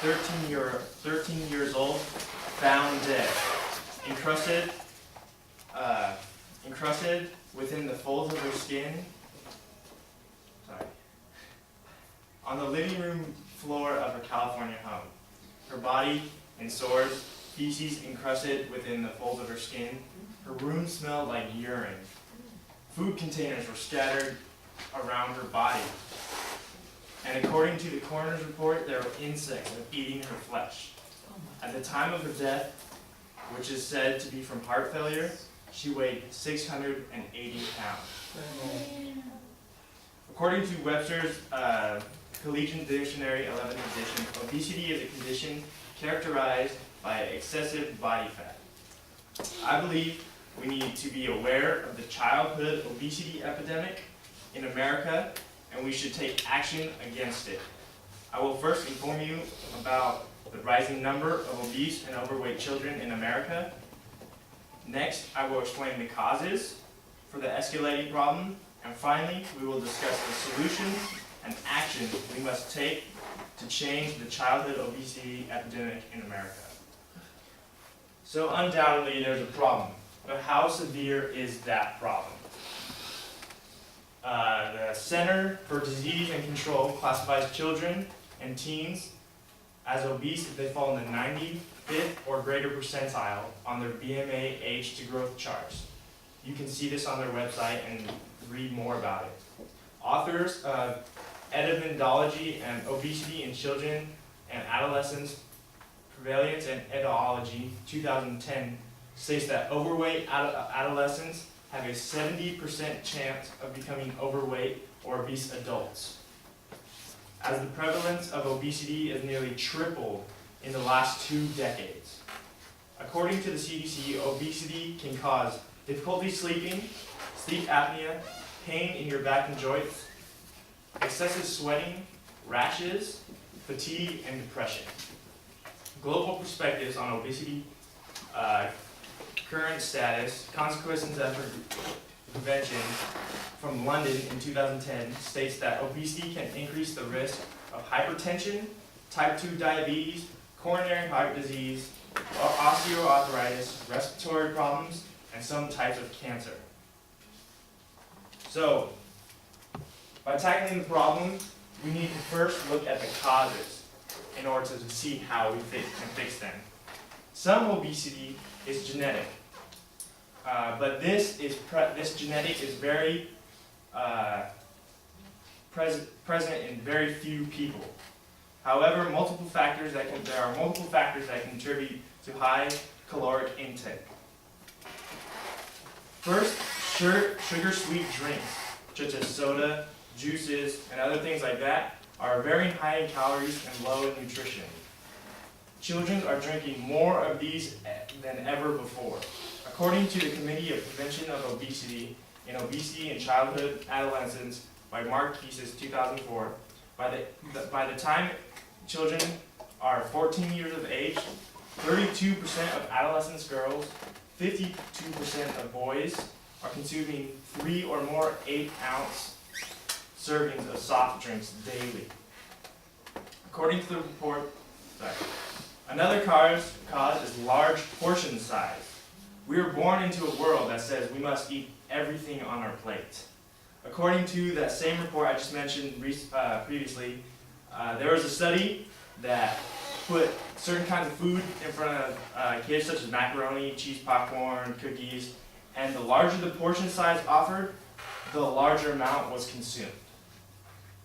13 years old, found dead, encrusted within the folds of her skin. Sorry. On the living room floor of her California home. Her body in sores, feces encrusted within the folds of her skin. Her room smelled like urine. Food containers were scattered around her body. And according to the coroner's report, there were insects eating her flesh. At the time of her death, which is said to be from heart failure, she weighed 680 pounds. According to Webster's Collegiate Dictionary, 11th edition, obesity is a condition characterized by excessive body fat. I believe we need to be aware of the childhood obesity epidemic in America, and we should take action against it. I will first inform you about the rising number of obese and overweight children in America. Next, I will explain the causes for the escalating problem, and finally, we will discuss the solutions and actions we must take to change the childhood obesity epidemic in America. So undoubtedly, there's a problem, but how severe is that problem? The Center for Disease and Control classifies children and teens as obese if they fall in the 95th or greater percentile on their BMI age to growth charts. You can see this on their website and read more about it. Authors of Epidemiology and Obesity in Children and Adolescents, Prevalence and Etiology, 2010, states that overweight adolescents have a 70% chance of becoming overweight or obese adults, as the prevalence of obesity has nearly tripled in the last 2 decades. According to the CDC, obesity can cause difficulty sleeping, sleep apnea, pain in your back and joints, excessive sweating, rashes, fatigue, and depression. Global perspectives on obesity, current status, consequences of prevention from London in 2010 states that obesity can increase the risk of hypertension, type 2 diabetes, coronary heart disease, osteoarthritis, respiratory problems, and some types of cancer. So, by tackling the problem, we need to first look at the causes in order to see how we can fix them. Some obesity is genetic, but this genetic is very present in very few people. However, there are multiple factors that contribute to high caloric intake. First, sugar-sweet drinks, such as soda, juices, and other things like that, are very high in calories and low in nutrition. Children are drinking more of these than ever before. According to the Committee of Prevention of Obesity in Obesity in Childhood Adolescence by Mark Keesis, 2004, by the time children are 14 years of age, 32% of adolescent girls, 52% of boys are consuming 3 or more 8-ounce servings of soft drinks daily. According to the report, another cause is large portion size. We are born into a world that says we must eat everything on our plate. According to that same report I just mentioned previously, there was a study that put certain kinds of food in front of kids, such as macaroni, cheese popcorn, cookies, and the larger the portion size offered, the larger amount was consumed.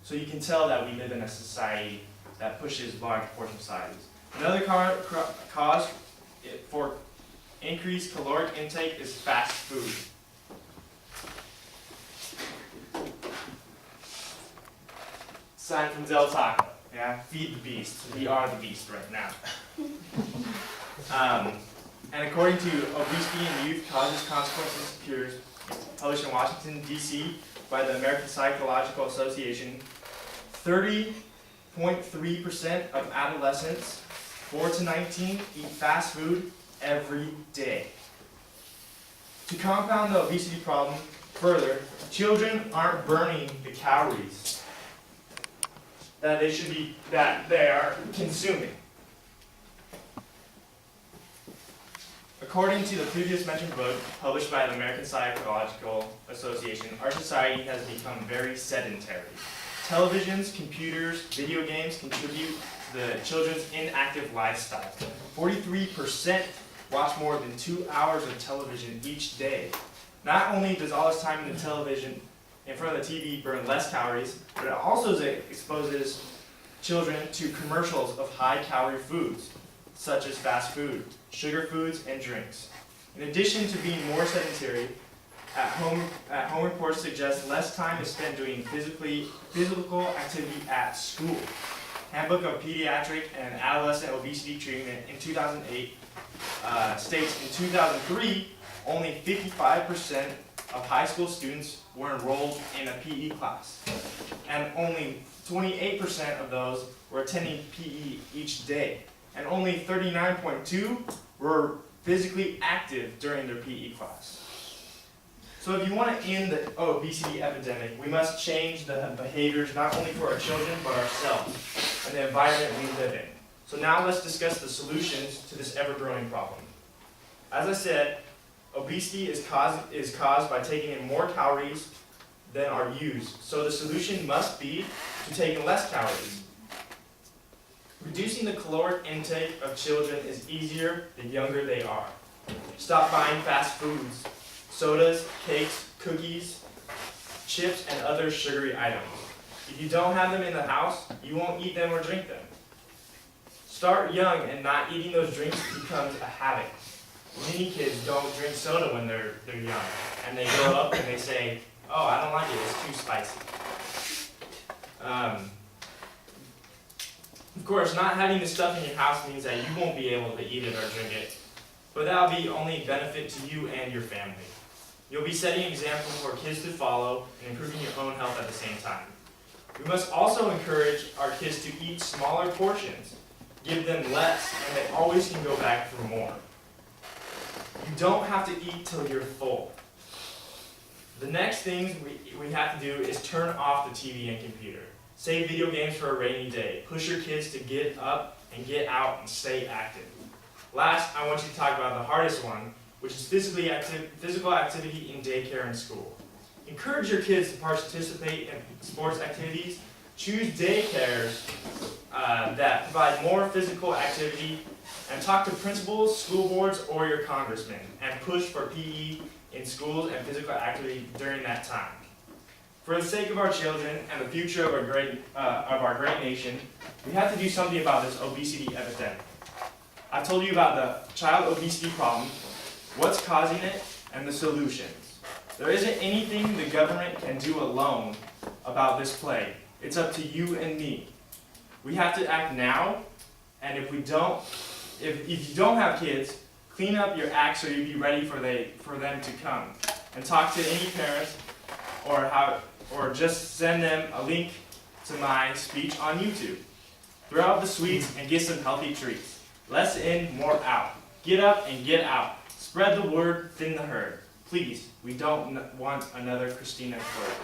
So you can tell that we live in a society that pushes large portion sizes. Another cause for increased caloric intake is fast food. Sign from Del Taco. Yeah, feed the beast. We are the beast right now. And according to Obesity in Youth Causes, Consequences, and Cures, published in Washington, D.C. by the American Psychological Association, 30.3% of adolescents 4 to 19 eat fast food every day. To compound the obesity problem further, children aren't burning the calories that they are consuming. According to the previous mentioned book, published by the American Psychological Association, our society has become very sedentary. Televisions, computers, video games contribute to the children's inactive lifestyle. 43% watch more than 2 hours of television each day. Not only does all this time in the television in front of the TV burn less calories, but it also exposes children to commercials of high-calorie foods, such as fast food, sugar foods, and drinks. In addition to being more sedentary, at-home reports suggest less time is spent doing physical activity at school. Handbook of Pediatric and Adolescent Obesity Treatment in 2008 states in 2003, only 55% of high school students were enrolled in a PE class, and only 28% of those were attending PE each day, and only 39.2% were physically active during their PE class. So if you want to end the obesity epidemic, we must change the behaviors not only for our children, but ourselves and the environment we live in. So now let's discuss the solutions to this ever-growing problem. As I said, obesity is caused by taking in more calories than are used. So the solution must be to take in less calories. Reducing the caloric intake of children is easier the younger they are. Stop buying fast foods, sodas, cakes, cookies, chips, and other sugary items. If you don't have them in the house, you won't eat them or drink them. Start young, and not eating those drinks becomes a habit. Many kids don't drink soda when they're young, and they grow up and they say, "Oh, I don't like it, it's too spicy." Of course, not having this stuff in your house means that you won't be able to eat it or drink it, but that'll be only a benefit to you and your family. You'll be setting an example for kids to follow and improving your own health at the same time. We must also encourage our kids to eat smaller portions. Give them less, and they always can go back for more. You don't have to eat till you're full. The next thing we have to do is turn off the TV and computer. Save video games for a rainy day. Push your kids to get up and get out and stay active. Last, I want you to talk about the hardest one, which is physical activity in daycare and school. Encourage your kids to participate in sports activities. Choose daycares that provide more physical activity, and talk to principals, school boards, or your congressman, and push for PE in schools and physical activity during that time. For the sake of our children and the future of our great nation, we have to do something about this obesity epidemic. I've told you about the child obesity problem, what's causing it, and the solutions. There isn't anything the government can do alone about this plague. It's up to you and me. We have to act now, and if you don't have kids, clean up your act so you'll be ready for them to come. And talk to any parents, or just send them a link to my speech on YouTube. Throw out the sweets and get some healthy treats. Less in, more out. Get up and get out. Spread the word, thin the herd. Please, we don't want another Christina Clerk.